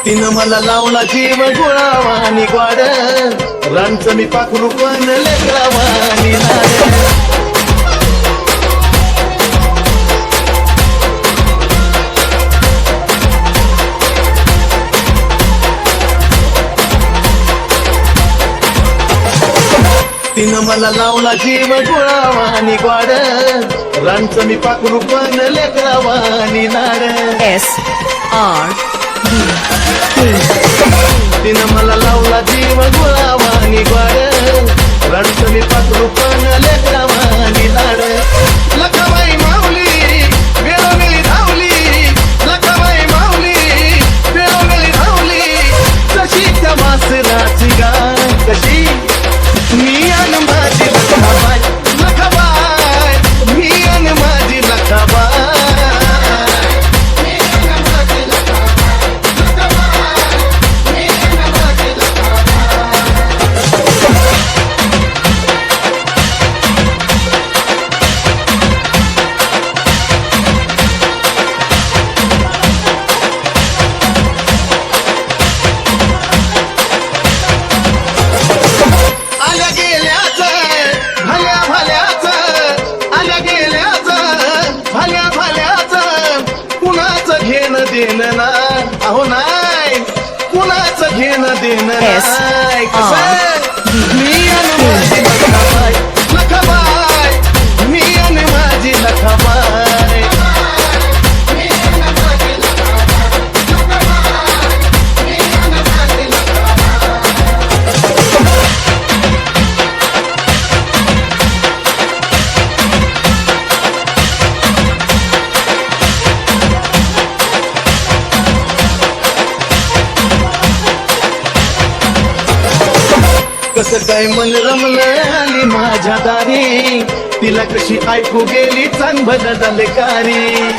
तिनं मला लावला जीव गुळावानी ग्वाड रांचं मी पाखरू पण लेकरावानी लाड तिनं मला लावला जीव गुळावानी ग्वाड रांचं मी पाखरू पण लेकरावानी लाड तिनं मला लावला जीव गुळावानी ग्वाड रांचं मी पाखरू पण लेकरावानी लाड लखाबाई माऊली वेळोवेळी धावली लखाबाई माऊली वेळोवेळी धावली कशी त्या वासराची गाय कशी मी अन माझी लखाबाई लखाबाई मी अन माझी लखाबाई देणं ना अहो नाही कुणाचं घेणं देणं नाही मी आणि माझी लखाबाई लखाबाई मी आणि माझी लखाबाई कसं काय मन रमलं आली माझ्या दारी तिला कशी ऐकू गेली चांग भलं कारी